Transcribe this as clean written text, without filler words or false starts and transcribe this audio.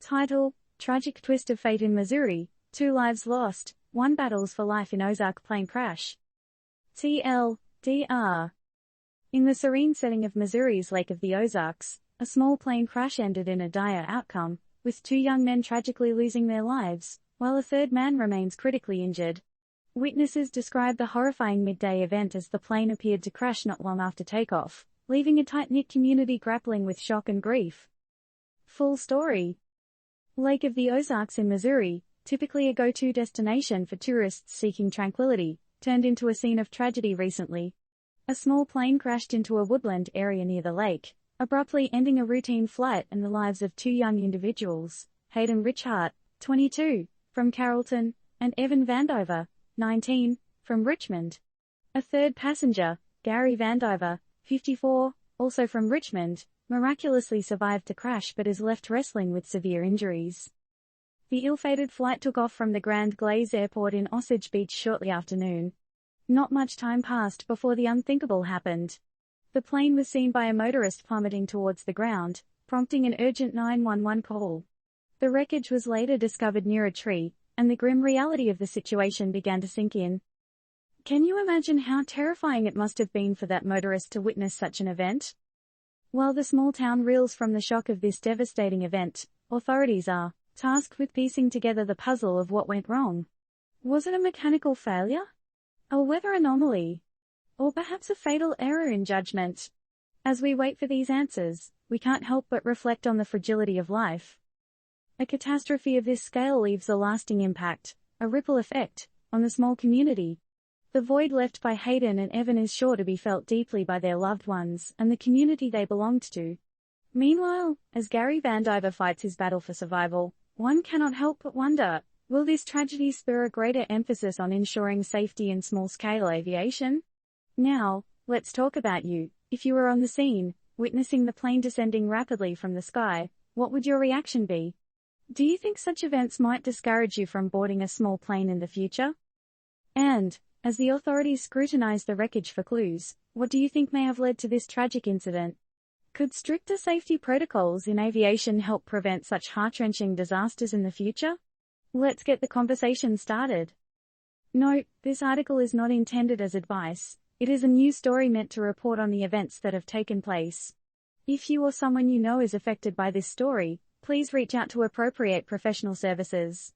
Title: Tragic twist of fate in Missouri, 2 lives lost, 1 battles for life in Ozark plane crash. TLDR. In the serene setting of Missouri's Lake of the Ozarks, a small plane crash ended in a dire outcome, with 2 young men tragically losing their lives, while a third man remains critically injured. Witnesses described the horrifying midday event as the plane appeared to crash not long after takeoff, leaving a tight-knit community grappling with shock and grief. Full story. Lake of the Ozarks in Missouri, typically a go-to destination for tourists seeking tranquility, turned into a scene of tragedy recently. A small plane crashed into a woodland area near the lake, abruptly ending a routine flight and the lives of 2 young individuals, Hayden Richhart, 22, from Carrollton, and Evan Vandiver, 19, from Richmond. A third passenger, Gary Vandiver, 54, also from Richmond, miraculously survived the crash but is left wrestling with severe injuries. The ill-fated flight took off from the Grand Glaze Airport in Osage Beach shortly after noon. Not much time passed before the unthinkable happened. The plane was seen by a motorist plummeting towards the ground, prompting an urgent 911 call. The wreckage was later discovered near a tree, and the grim reality of the situation began to sink in. Can you imagine how terrifying it must have been for that motorist to witness such an event? While the small town reels from the shock of this devastating event, authorities are tasked with piecing together the puzzle of what went wrong. Was it a mechanical failure? A weather anomaly? Or perhaps a fatal error in judgment? As we wait for these answers, we can't help but reflect on the fragility of life. A catastrophe of this scale leaves a lasting impact, a ripple effect, on the small community. The void left by Hayden and Evan is sure to be felt deeply by their loved ones and the community they belonged to. Meanwhile, as Gary Vandiver fights his battle for survival, one cannot help but wonder, will this tragedy spur a greater emphasis on ensuring safety in small-scale aviation? Now, let's talk about you. If you were on the scene, witnessing the plane descending rapidly from the sky, what would your reaction be? Do you think such events might discourage you from boarding a small plane in the future? And, as the authorities scrutinize the wreckage for clues, what do you think may have led to this tragic incident? Could stricter safety protocols in aviation help prevent such heart-wrenching disasters in the future? Let's get the conversation started. Note, this article is not intended as advice. It is a news story meant to report on the events that have taken place. If you or someone you know is affected by this story, please reach out to appropriate professional services.